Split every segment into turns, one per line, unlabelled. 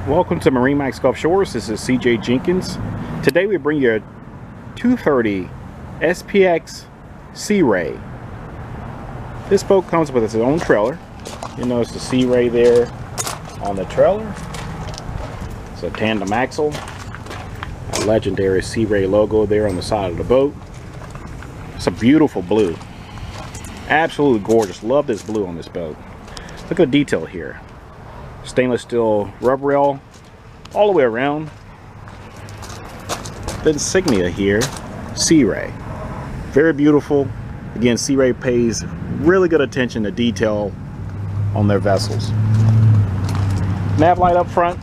Welcome to MarineMax Gulf Shores. This is CJ Jenkins. Today we bring you a 230 SPX Sea Ray. This boat comes with its own trailer. You notice the Sea Ray there on the trailer. It's a tandem axle. A legendary Sea Ray logo there on the side of the boat. It's a beautiful blue. Absolutely gorgeous. Love this blue on this boat. Look at the detail here. Stainless steel rubber rail all the way around. The insignia here, Sea Ray. Very beautiful. Again, Sea Ray pays really good attention to detail on their vessels. Nav light up front.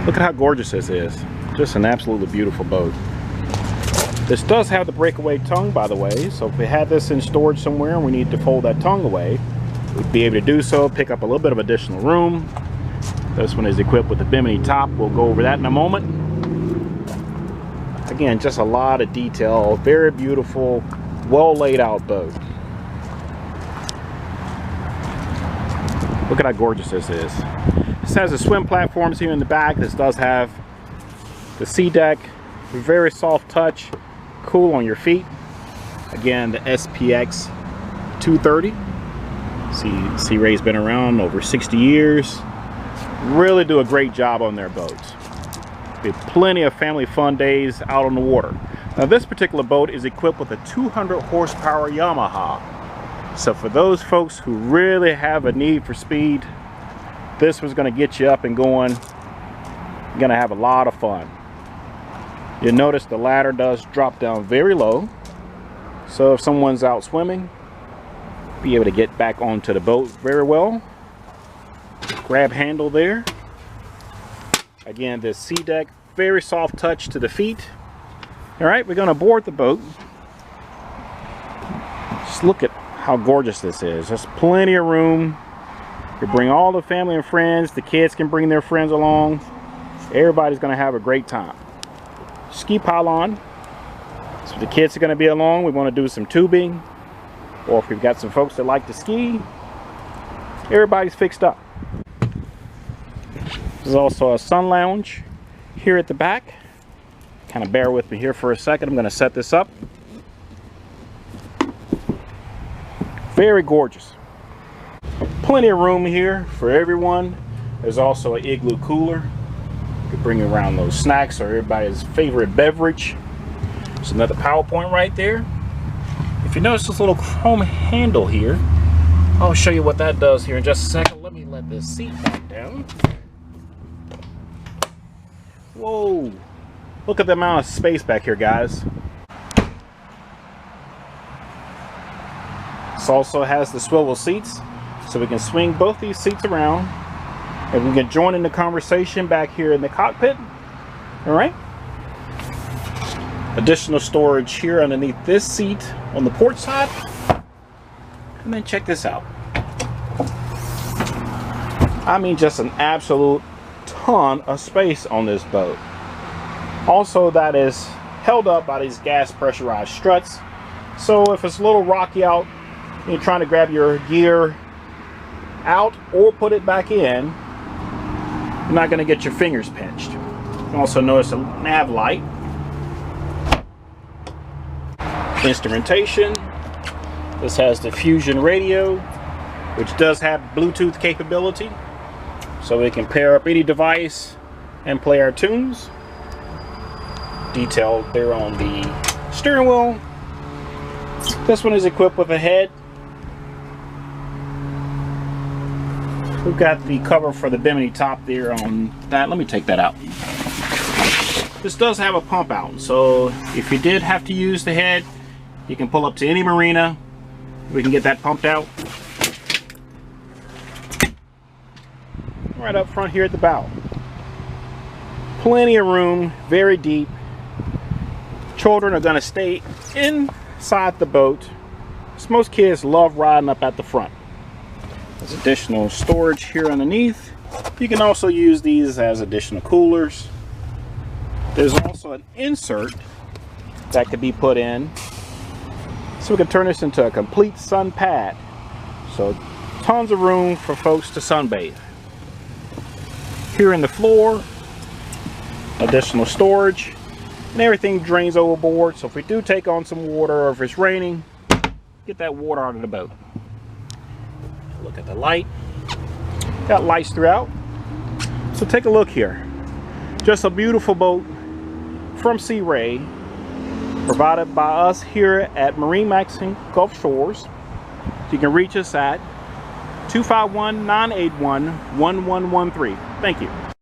Look at how gorgeous this is. Just an absolutely beautiful boat. This does have the breakaway tongue, by the way, so if we had this in storage somewhere and we need to fold that tongue away, we'd be able to do so, pick up a little bit of additional room. This one is equipped with the bimini top. We'll go over that in a moment. Again, just a lot of detail. Very beautiful, well laid out boat. Look at how gorgeous this is. This has the swim platforms here in the back. This does have the sea deck. Very soft touch, cool on your feet. Again, the SPX 230. Sea Ray's been around over 60 years. Really do a great job on their boats. We have plenty of family fun days out on the water. Now this particular boat is equipped with a 200 horsepower Yamaha. So for those folks who really have a need for speed, this was going to get you up and going. You're going to have a lot of fun. You'll notice the ladder does drop down very low. So if someone's out swimming, be able to get back onto the boat very well. Grab handle there. Again, this sea deck, very soft touch to the feet. All right, we're going to board the boat. Just look at how gorgeous this is. There's plenty of room. You bring all the family and friends. The kids can bring their friends along. Everybody's going to have a great time. Ski pylon. So if the kids are going to be along, we want to do some tubing. Or if we've got some folks that like to ski, everybody's fixed up. There's also a sun lounge here at the back. Kind of bear with me here for a second. I'm going to set this up. Very gorgeous. Plenty of room here for everyone. There's also an igloo cooler. You can bring around those snacks or everybody's favorite beverage. There's another PowerPoint right there. If you notice this little chrome handle here, I'll show you what that does here in just a second. Let me let this seat back down. Whoa, look at the amount of space back here, guys. This also has the swivel seats, so we can swing both these seats around and we can join in the conversation back here in the cockpit. All right. Additional storage here underneath this seat on the port side. And then check this out. I mean, just an absolute ton of space on this boat. Also, that is held up by these gas pressurized struts. So if it's a little rocky out and you're trying to grab your gear out or put it back in, you're not going to get your fingers pinched. You can also notice a nav light. Instrumentation. This has the Fusion radio, which does have Bluetooth capability, so we can pair up any device and play our tunes. Detailed there on the steering wheel. This one is equipped with a head. We've got the cover for the bimini top there on that. Let me take that out. This does have a pump out, so if you did have to use the head, you can pull up to any marina. We can get that pumped out. Right up front here at the bow. Plenty of room, very deep. Children are going to stay inside the boat. Most kids love riding up at the front. There's additional storage here underneath. You can also use these as additional coolers. There's also an insert that could be put in, so we can turn this into a complete sun pad. So tons of room for folks to sunbathe. here in the floor, additional storage, and everything drains overboard. So if we do take on some water or if it's raining, get that water out of the boat. Look at the light. Got lights throughout. So take a look here. Just a beautiful boat from Sea Ray, provided by us here at MarineMax in Gulf Shores. You can reach us at 251-981-1113. Thank you.